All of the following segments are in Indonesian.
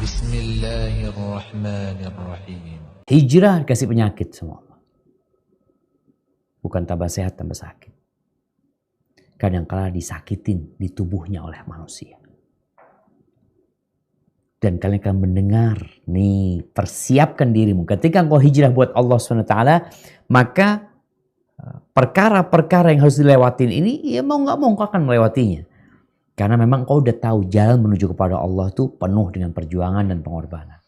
Bismillahirrahmanirrahim. Hijrah kasih penyakit sama Allah. Bukan tambah sehat, tambah sakit. Kadang-kala disakitin di tubuhnya oleh manusia. Dan kalian akan mendengar, nih persiapkan dirimu. Ketika engkau hijrah buat Allah SWT, maka perkara-perkara yang harus dilewatin ini, ya mau gak mau engkau akan melewatinya. Karena memang engkau udah tahu jalan menuju kepada Allah itu penuh dengan perjuangan dan pengorbanan.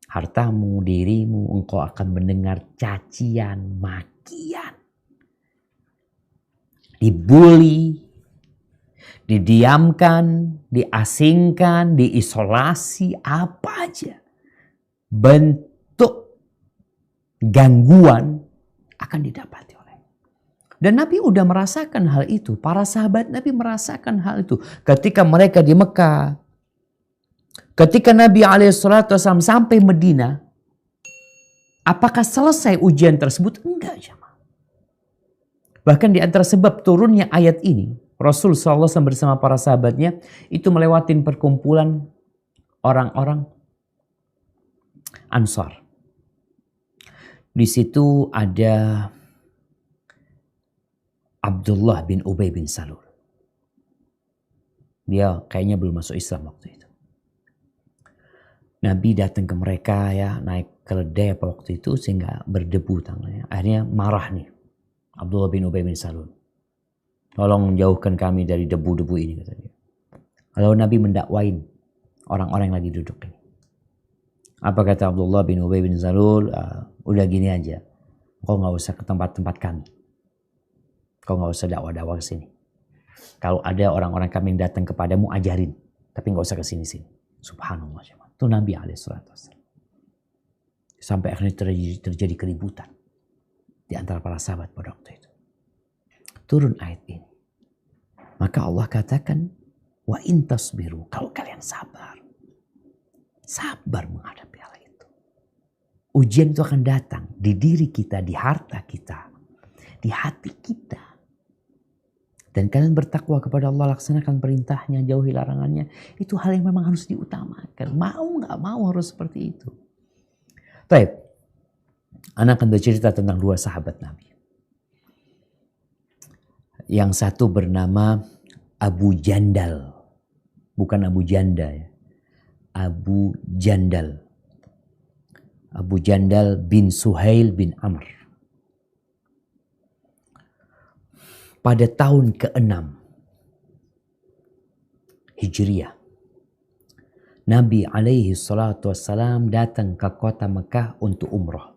Hartamu, dirimu, engkau akan mendengar cacian, makian. Dibully, didiamkan, diasingkan, diisolasi, apa aja. Bentuk gangguan akan didapati oleh. Dan Nabi udah merasakan hal itu. Para sahabat Nabi merasakan hal itu. Ketika mereka di Mekah. Ketika Nabi SAW sampai Medina. Apakah selesai ujian tersebut? Enggak, jemaah. Bahkan di antara sebab turunnya ayat ini. Rasul SAW bersama para sahabatnya. Itu melewatin perkumpulan orang-orang Ansar. Di situ ada Abdullah bin Ubay bin Salul. Dia kayaknya belum masuk Islam waktu itu. Nabi datang ke mereka ya, naik keledai apa waktu itu sehingga berdebu tangannya. Akhirnya marah nih Abdullah bin Ubay bin Salul. Tolong jauhkan kami dari debu-debu ini, kata dia. Lalu Nabi mendakwain orang-orang yang lagi duduk ini. Apa kata Abdullah bin Ubay bin Salul? Udah gini aja. Kau gak usah ke tempat-tempat kami. Kau gak usah dakwah-dakwah ke sini. Kalau ada orang-orang kami yang datang kepadamu, ajarin. Tapi gak usah ke sini-sini. Subhanallah. Itu Nabi SAW. Sampai akhirnya terjadi keributan. Di antara para sahabat pada waktu itu. Turun ayat ini. Maka Allah katakan, wa in tasbiru. Kalau kalian sabar. Sabar menghadapi hal itu. Ujian itu akan datang. Di diri kita, di harta kita. Di hati kita. Dan kalian bertakwa kepada Allah, laksanakan perintahnya, jauhi larangannya. Itu hal yang memang harus diutamakan. Mau gak mau harus seperti itu. Baik. Anak akan bercerita tentang dua sahabat Nabi. Yang satu bernama Abu Jandal. Bukan Abu Janda ya. Abu Jandal. Abu Jandal bin Suhail bin Amr. Pada tahun ke-6 Hijriah, Nabi alaihi salatu wassalam datang ke kota Mekah untuk umrah.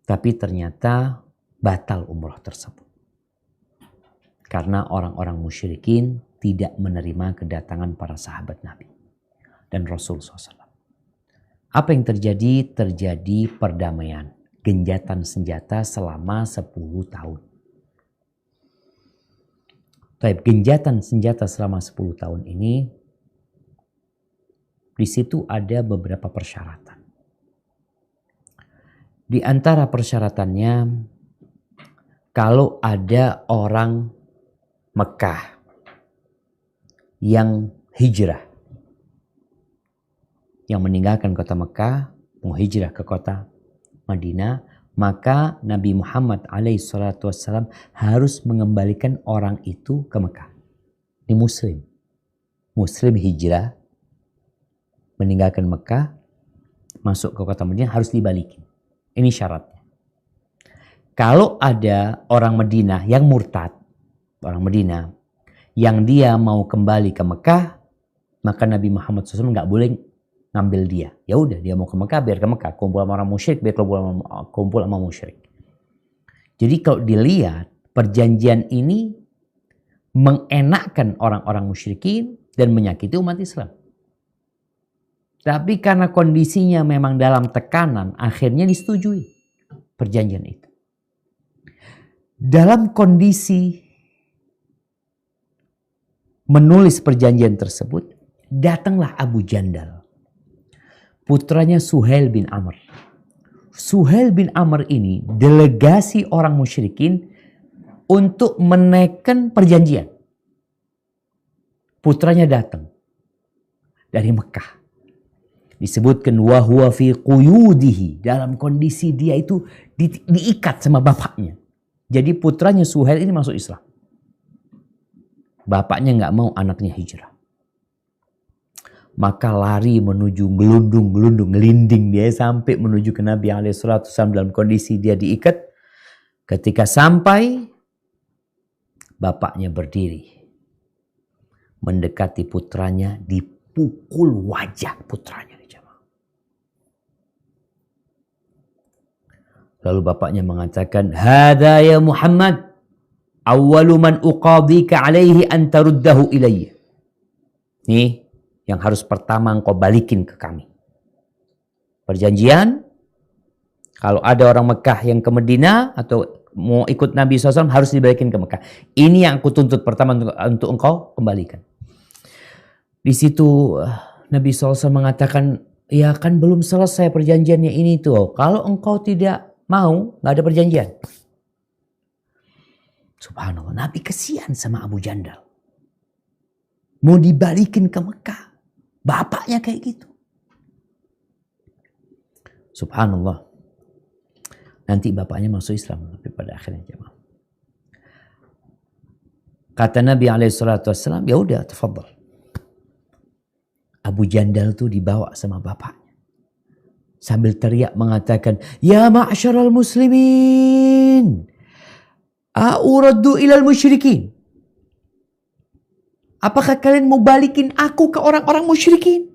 Tapi ternyata batal umrah tersebut. Karena orang-orang musyrikin tidak menerima kedatangan para sahabat Nabi dan Rasul SAW. Apa yang terjadi? Terjadi perdamaian, genjatan senjata selama 10 tahun. Genjatan senjata selama 10 tahun ini, di situ ada beberapa persyaratan. Di antara persyaratannya, kalau ada orang Mekah yang hijrah, yang meninggalkan kota Mekah, mau hijrah ke kota Madinah, maka Nabi Muhammad SAW harus mengembalikan orang itu ke Mekah. Ini Muslim. Muslim hijrah, meninggalkan Mekah, masuk ke kota Madinah harus dibalikin. Ini syaratnya. Kalau ada orang Madinah yang murtad, orang Madinah, yang dia mau kembali ke Mekah, maka Nabi Muhammad SAW nggak boleh ngambil dia. Ya udah, dia mau ke Mekah, biar ke Mekah. Kumpul sama orang musyrik, biar kumpul sama musyrik. Jadi kalau dilihat, perjanjian ini mengenakkan orang-orang musyrikin dan menyakiti umat Islam. Tapi karena kondisinya memang dalam tekanan, akhirnya disetujui perjanjian itu. Dalam kondisi menulis perjanjian tersebut, datanglah Abu Jandal. Putranya Suhail bin Amr. Suhail bin Amr ini delegasi orang musyrikin untuk menaikkan perjanjian. Putranya datang. dari Mekah. Disebutkan wa huwa fi quyudihi, dalam kondisi dia itu diikat sama bapaknya. Jadi putranya Suhail ini masuk Islam. Bapaknya nggak mau anaknya hijrah. Maka lari menuju gelundung, ngelinding dia sampai menuju ke Nabi SAW dalam kondisi dia diikat. Ketika sampai, bapaknya berdiri. Mendekati putranya, dipukul wajah putranya. Lalu bapaknya mengatakan, "Hada ya Muhammad, awwalu man uqadika alaihi an taruddahu ilayya." Nih, yang harus pertama engkau balikin ke kami. Perjanjian, kalau ada orang Mekah yang ke Madinah atau mau ikut Nabi SAW harus dibalikin ke Mekah. Ini yang aku tuntut pertama untuk engkau kembalikan. Di situ Nabi SAW mengatakan, ya kan belum selesai perjanjiannya ini tuh. Kalau engkau tidak mau, nggak ada perjanjian. Subhanallah, Nabi kesian sama Abu Jandal. Mau dibalikin ke Mekah. Bapaknya kayak gitu. Subhanallah. Nanti bapaknya masuk Islam. Tapi pada akhirnya jemaah. Kata Nabi SAW, ya udah, tafadhal. Abu Jandal tuh dibawa sama bapaknya. Sambil teriak mengatakan, "Ya ma'asyaral muslimin, a'uraddu ilal musyrikin." Apakah kalian mau balikin aku ke orang-orang musyrikin?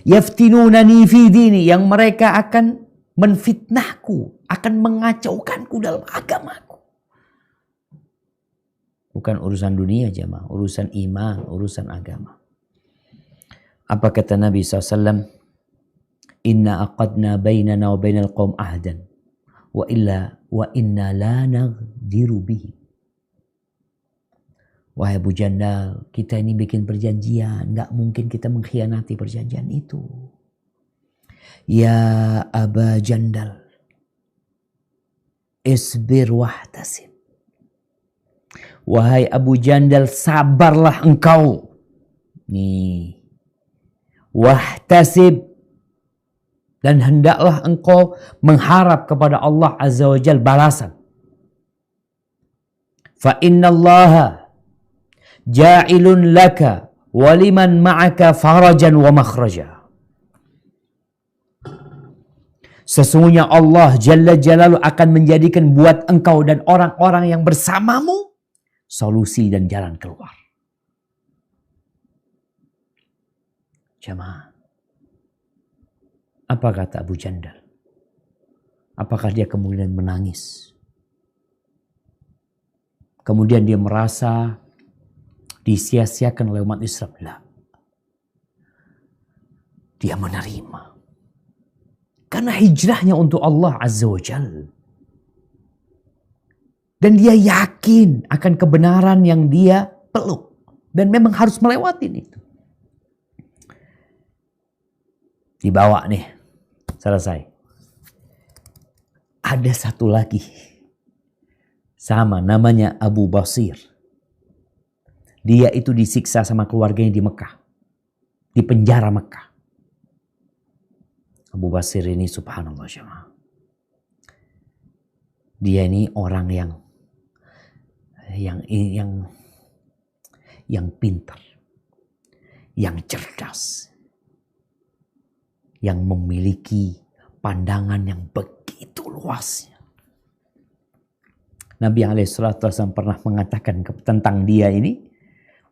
Yaftinunani fi dini, yang mereka akan menfitnahku, akan mengacaukanku dalam agamaku. Bukan urusan dunia jemaah, urusan iman, urusan agama. Apa kata Nabi SAW? Inna aqadna bainana wa bainal qaum ahdan wa inna la nagdiru bihi. Wahai Abu Jandal, kita ini bikin perjanjian, nggak mungkin kita mengkhianati perjanjian itu. Ya Aba Jandal, isbir wahtasib. Wahai Abu Jandal, sabarlah engkau. Nih, wahtasib, dan hendaklah engkau mengharap kepada Allah Azza wa Jal balasan. Fa innallaha ja'ilun laka waliman ma'aka farajan wa makhraja. Sesungguhnya Allah Jalla Jalaluhu akan menjadikan buat engkau dan orang-orang yang bersamamu solusi dan jalan keluar. Jemaah, apa kata Abu Jandal? Apakah dia kemudian menangis? Kemudian dia merasa disia-siakan oleh umat Islam? Lah. Dia menerima. Karena hijrahnya untuk Allah Azza wa Jal. Dan dia yakin akan kebenaran yang dia peluk. Dan memang harus melewati itu. Dibawa nih. Selesai. Ada satu lagi. Sama, namanya Abu Basir. Dia itu disiksa sama keluarganya di Mekah. Di penjara Mekah. Abu Basir ini subhanallah jemaah. Dia ini orang yang pintar. Yang cerdas. Yang memiliki pandangan yang begitu luasnya. Nabi SAW pernah mengatakan tentang dia ini,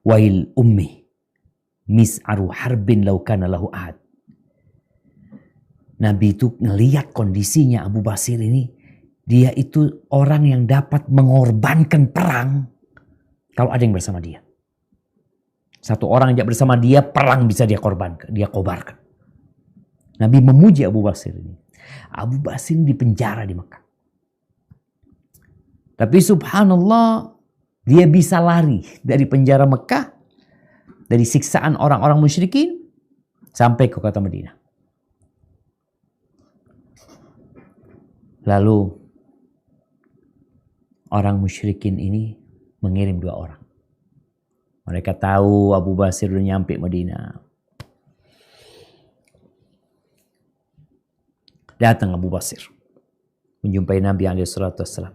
wail ummi mis'aru harbin law kana lahu ahad. Nabi itu ngelihat kondisinya Abu Basir ini, dia itu orang yang dapat mengorbankan perang kalau ada yang bersama dia. Satu orang yang bersama dia, perang bisa dia korbankan, dia kobarkan. Nabi memuji Abu Basir ini. Abu Basir di penjara di Mekah. Tapi subhanallah, dia bisa lari dari penjara Mekah, dari siksaan orang-orang musyrikin, sampai ke kota Madinah. Lalu, orang musyrikin ini mengirim 2 orang. Mereka tahu Abu Basir udah nyampe Madinah. Datang Abu Basir menjumpai Nabi SAW.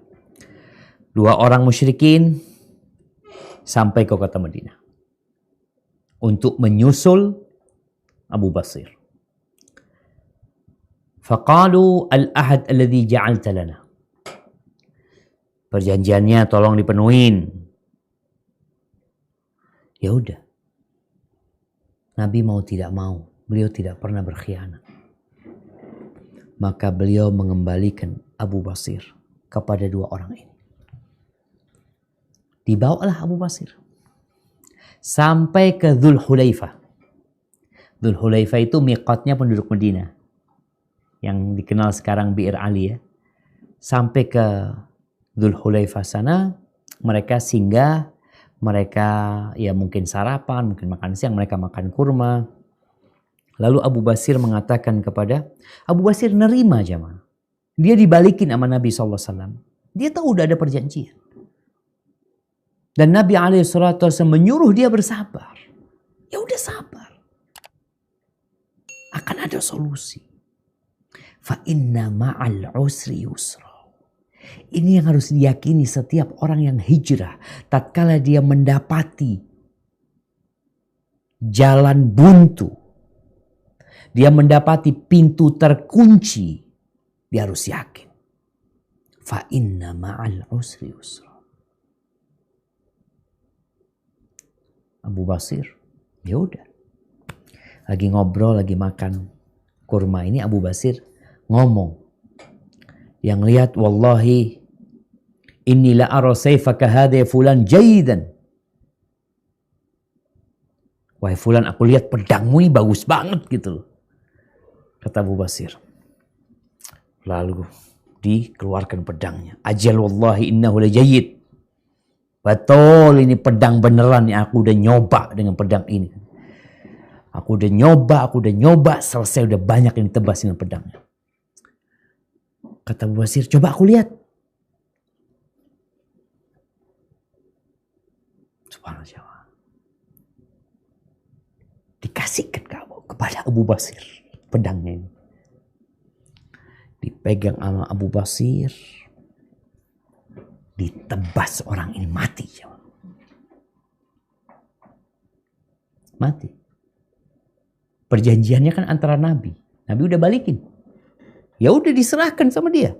2 orang musyrikin sampai ke kota Madinah untuk menyusul Abu Basir. Faqalu al-ahad alladhi ja'alta lana. Perjanjiannya tolong dipenuhin. Ya udah. Nabi mau tidak mau, beliau tidak pernah berkhianat. Maka beliau mengembalikan Abu Basir kepada 2 orang ini. Dibawalah Abu Basir sampai ke Dzul Hulaifah. Dzul Hulaifah itu miqatnya penduduk Madinah yang dikenal sekarang Bi'r Ali ya. Sampai ke Dzul Hulaifah sana, mereka singgah, mereka ya mungkin sarapan, mungkin makan siang, mereka makan kurma. Lalu Abu Basir mengatakan kepada Abu Basir, nerima jamaah. Dia dibalikin sama Nabi SAW. Dia tahu udah ada perjanjian. Dan Nabi SAW menyuruh dia bersabar. Ya udah sabar. Akan ada solusi. Fa inna ma'al usri yusra. Ini yang harus diyakini setiap orang yang hijrah. Tatkala dia mendapati jalan buntu, dia mendapati pintu terkunci, dia harus yakin. Fa inna ma'al usri yusra. Abu Basir, ya udah. Lagi ngobrol, lagi makan kurma ini, Abu Basir ngomong. Yang lihat, wallahi inni la ara sayfaka hadha fulan jaydan. Wahai fulan, aku lihat pedangmu ini bagus banget gitu loh. Kata Abu Basir. Lalu dikeluarkan pedangnya. Ajal wallahi innahu la jayyid. Betul, ini pedang beneran nih. Aku udah nyoba dengan pedang ini. Aku udah nyoba, selesai udah banyak yang ditebas dengan pedangnya. Kata Abu Basir, coba aku lihat. Subhanallah. Dikasihkan kepada Abu Basir pedangnya ini. Dipegang sama Abu Basir. Ditebas orang ini, mati. Mati. Perjanjiannya kan antara Nabi. Nabi udah balikin. Ya udah diserahkan sama dia.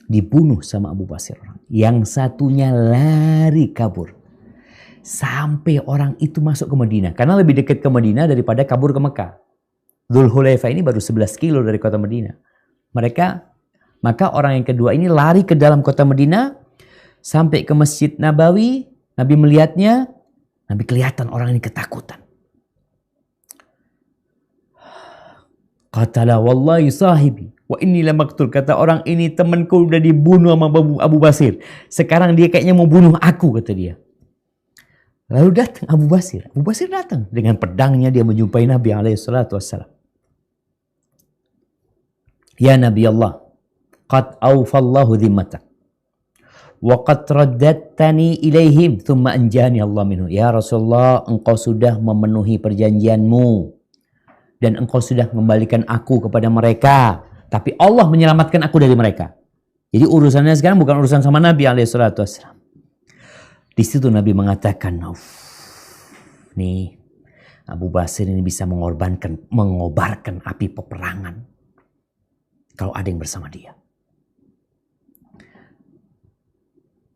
Dibunuh sama Abu Basir orang. Yang satunya lari kabur. Sampai orang itu masuk ke Madinah. Karena lebih dekat ke Madinah daripada kabur ke Mekah. Dzul Hulaifah ini baru 11 kilo dari kota Madinah. Maka orang yang kedua ini lari ke dalam kota Madinah. Sampai ke Masjid Nabawi. Nabi melihatnya. Nabi kelihatan orang ini ketakutan. Qatala wallahi sahibi. Wa inni lamaktul. Kata orang ini, temanku udah dibunuh sama Abu Basir. Sekarang dia kayaknya mau bunuh aku, kata dia. Lalu datang Abu Basir. Abu Basir datang. Dengan pedangnya dia menjumpai Nabi SAW. Ya Nabi Allah. Qad awfallahu dhimmatak. Wa qad raddattani ilaihim. Thumma anjani Allah minhu. Ya Rasulullah, engkau sudah memenuhi perjanjianmu. Dan engkau sudah mengembalikan aku kepada mereka. Tapi Allah menyelamatkan aku dari mereka. Jadi urusannya sekarang bukan urusan sama Nabi SAW. Di situ Nabi mengatakan, nih Abu Basir ini bisa mengobarkan api peperangan. Kalau ada yang bersama dia.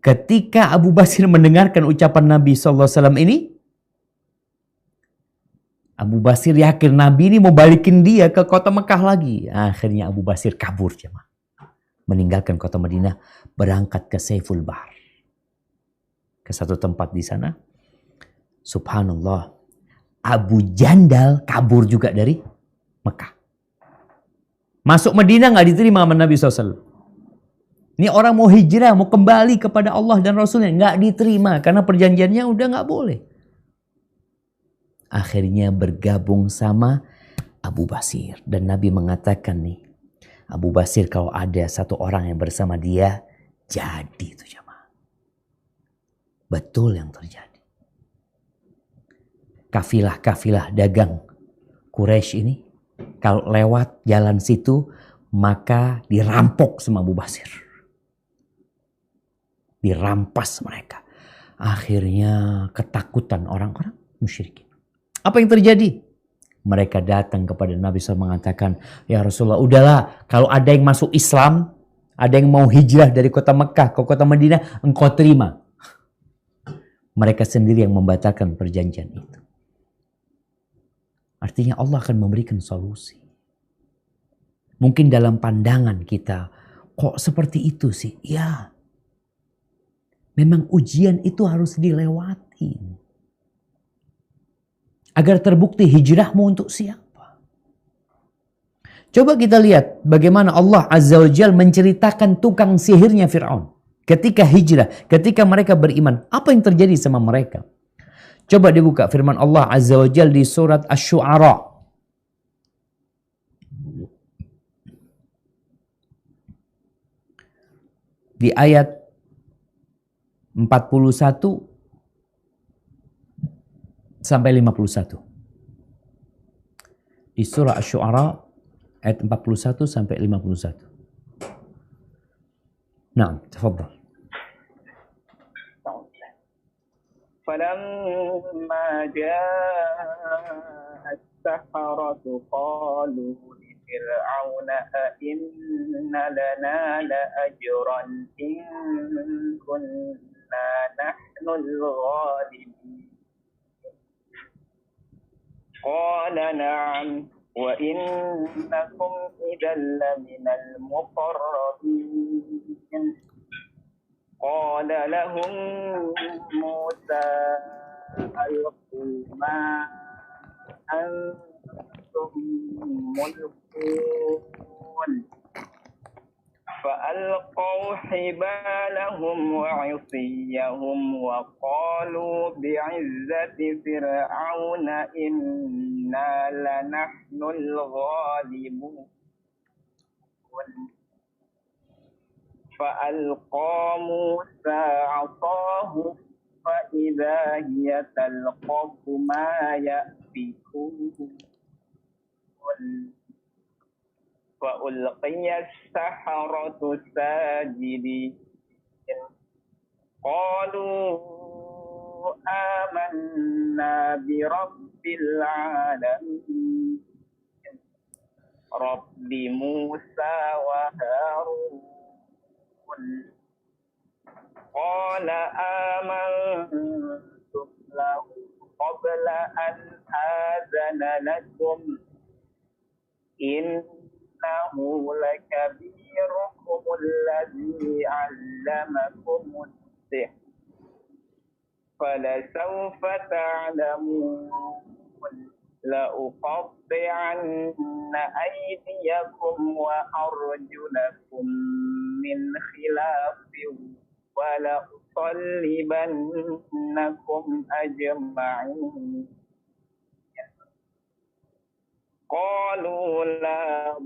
Ketika Abu Basir mendengarkan ucapan Nabi SAW ini, Abu Basir yakin Nabi ini mau balikin dia ke kota Mekah lagi. Akhirnya Abu Basir kabur, jemaah. Meninggalkan kota Madinah, berangkat ke Saiful Bahar. Ke satu tempat di sana. Subhanallah. Abu Jandal kabur juga dari Mekah. Masuk Madinah gak diterima sama Nabi SAW. Ini orang mau hijrah, mau kembali kepada Allah dan Rasulnya. Gak diterima karena perjanjiannya udah gak boleh. Akhirnya bergabung sama Abu Basir. Dan Nabi mengatakan nih, Abu Basir kalau ada satu orang yang bersama dia, jadi itu jemaah. Betul yang terjadi. Kafilah-kafilah dagang Quraisy ini, kalau lewat jalan situ, maka dirampok sama Abu Basir. Dirampas mereka. Akhirnya ketakutan orang-orang musyrikin. Apa yang terjadi? Mereka datang kepada Nabi SAW mengatakan, ya Rasulullah, udahlah, kalau ada yang masuk Islam, ada yang mau hijrah dari kota Mekah ke kota Madinah, engkau terima. Mereka sendiri yang membatalkan perjanjian itu. Artinya Allah akan memberikan solusi. Mungkin dalam pandangan kita, kok seperti itu sih? Ya, memang ujian itu harus dilewati. Agar terbukti hijrahmu untuk siapa. Coba kita lihat bagaimana Allah Azza wa Jalla menceritakan tukang sihirnya Fir'aun. Ketika hijrah, ketika mereka beriman, apa yang terjadi sama mereka? Coba dibuka firman Allah Azza wa Jalla di surat Asy-Syu'ara. Di ayat 41 sampai 51. Di surah Asy-Syu'ara ayat 41 sampai 51. Naam, tafadhal. فلما جاء السحرة قالوا لفرعون أئن لنا لأجرا إن كنا نحن الغالبين قال نعم وإنكم إذا لمن المقربين قال لهم موسى ألقوا ما أنتم ملقون فألقوا حبالهم وعصيهم وقالوا بعزة فرعون إنا لنحن الغالبون فألقى موسى عصاه فإذا هي تلقف ما يأفكون فألقي السحرة ساجدين قالوا آمنا برب العالمين رب موسى وهارون قال آمنتم له قبل أن آذن لكم إنه لكبيركم الذي علمكم السحر فلسوف تعلمون لأقطعن أيديكم وأرجلكم من خلاف ولأصلبنكم أجمعين قالوا لا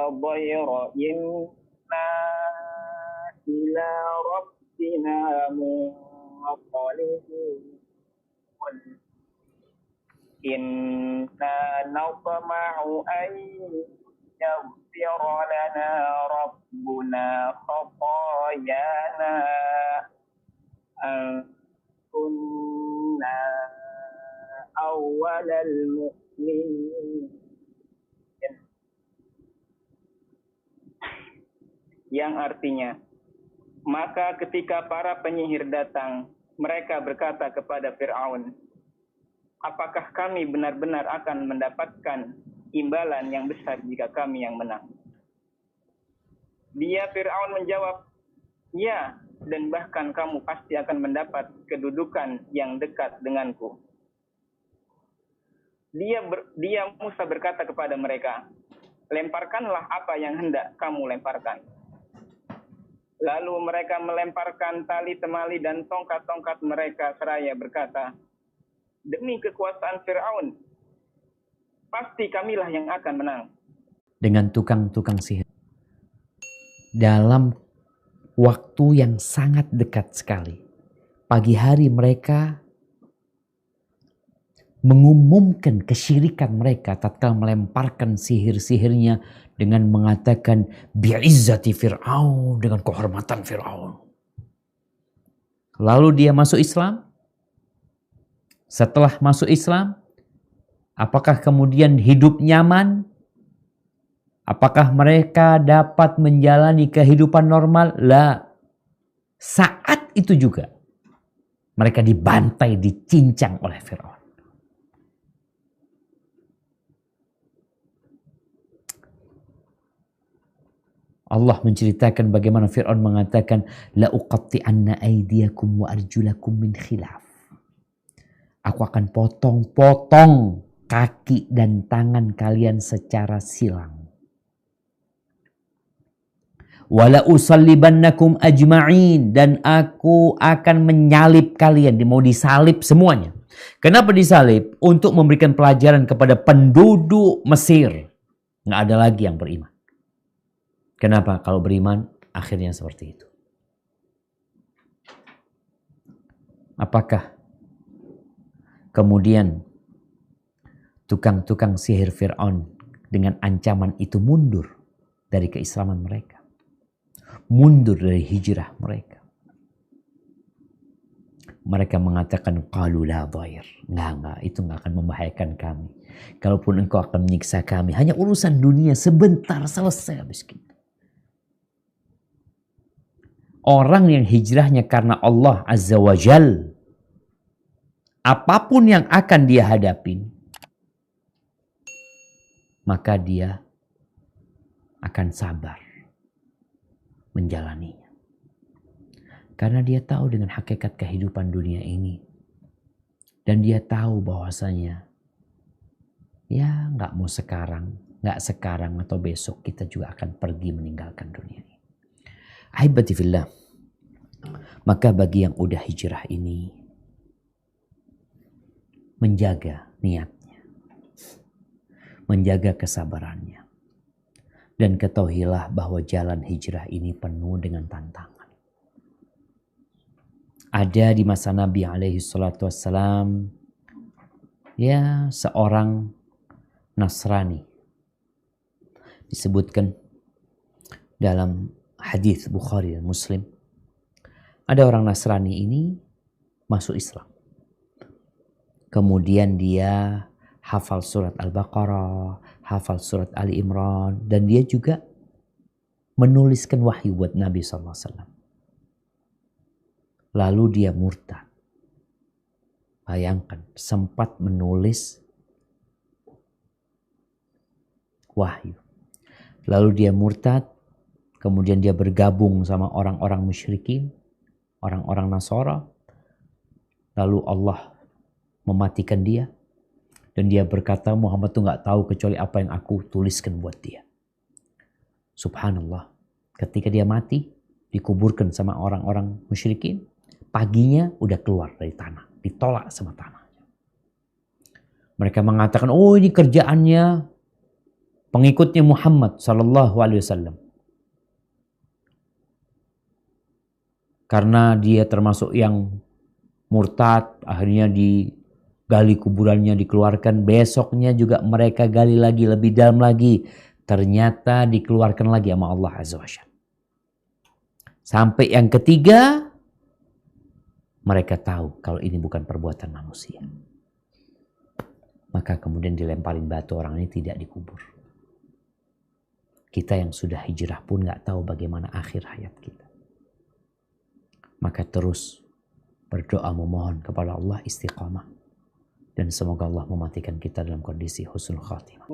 ضير إنا إلى ربنا منقلبون إنا نطمع أن يغفر لنا ربنا خطايانا أن كنا أول المؤمنين. Yang artinya, maka ketika para penyihir datang, mereka berkata kepada Fir'aun, apakah kami benar-benar akan mendapatkan imbalan yang besar jika kami yang menang? Dia Fir'aun menjawab, ya, dan bahkan kamu pasti akan mendapat kedudukan yang dekat denganku. Dia Musa berkata kepada mereka, lemparkanlah apa yang hendak kamu lemparkan. Lalu mereka melemparkan tali temali dan tongkat-tongkat mereka seraya berkata, demi kekuasaan Fir'aun, pasti kamilah yang akan menang. Dengan tukang-tukang sihir. Dalam waktu yang sangat dekat sekali. Pagi hari mereka mengumumkan kesyirikan mereka tatkala melemparkan sihir-sihirnya dengan mengatakan bi'izzati Fir'aun, dengan kehormatan Fir'aun. Lalu dia masuk Islam. Setelah masuk Islam, apakah kemudian hidup nyaman? Apakah mereka dapat menjalani kehidupan normal? La. Saat itu juga mereka dibantai, dicincang oleh Fir'aun. Allah menceritakan bagaimana Fir'aun mengatakan la uqatti'anna aydiyakum wa arjulakum min khilaf. Aku akan potong-potong kaki dan tangan kalian secara silang. Wala usallibannakum ajma'in, dan aku akan menyalib kalian, mau disalib semuanya. Kenapa disalib? Untuk memberikan pelajaran kepada penduduk Mesir. Nggak ada lagi yang beriman. Kenapa? Kalau beriman, akhirnya seperti itu. Apakah kemudian tukang-tukang sihir Fir'aun dengan ancaman itu mundur dari keislaman mereka? Mundur dari hijrah mereka? Mereka mengatakan, qalu la dhair. Enggak, itu enggak akan membahayakan kami. Kalaupun engkau akan menyiksa kami, hanya urusan dunia sebentar, selesai habis kita. Orang yang hijrahnya karena Allah Azza wa Jal, apapun yang akan dia hadapi, maka dia akan sabar menjalaninya. Karena dia tahu dengan hakikat kehidupan dunia ini. Dan dia tahu bahwasanya, ya nggak mau sekarang, nggak sekarang atau besok kita juga akan pergi meninggalkan dunia ini. Ahibati fillah. Maka bagi yang udah hijrah ini, menjaga niatnya, menjaga kesabarannya, dan ketahuilah bahwa jalan hijrah ini penuh dengan tantangan. Ada di masa Nabi alaihi salatu wassalam, ya, seorang Nasrani, disebutkan dalam hadis Bukhari dan Muslim. Ada orang Nasrani ini masuk Islam. Kemudian dia hafal surat Al-Baqarah, hafal surat Ali Imran, dan dia juga menuliskan wahyu buat Nabi SAW. Lalu dia murtad. Bayangkan, sempat menulis wahyu. Lalu dia murtad, kemudian dia bergabung sama orang-orang musyrikin, orang-orang Nasara. Lalu Allah mematikan dia. Dan dia berkata, Muhammad tuh gak tahu kecuali apa yang aku tuliskan buat dia. Subhanallah. Ketika dia mati, dikuburkan sama orang-orang musyrikin. Paginya udah keluar dari tanah. Ditolak sama tanah. Mereka mengatakan, oh ini kerjaannya pengikutnya Muhammad SAW. Karena dia termasuk yang murtad, akhirnya digali kuburannya, dikeluarkan. Besoknya juga mereka gali lagi, lebih dalam lagi. Ternyata dikeluarkan lagi sama Allah Azza wa Jalla. Sampai yang ketiga, mereka tahu kalau ini bukan perbuatan manusia. Maka kemudian dilemparin batu, orang ini tidak dikubur. Kita yang sudah hijrah pun gak tahu bagaimana akhir hayat kita. Maka terus berdoa memohon kepada Allah istiqamah. Dan semoga Allah mematikan kita dalam kondisi husnul khatimah.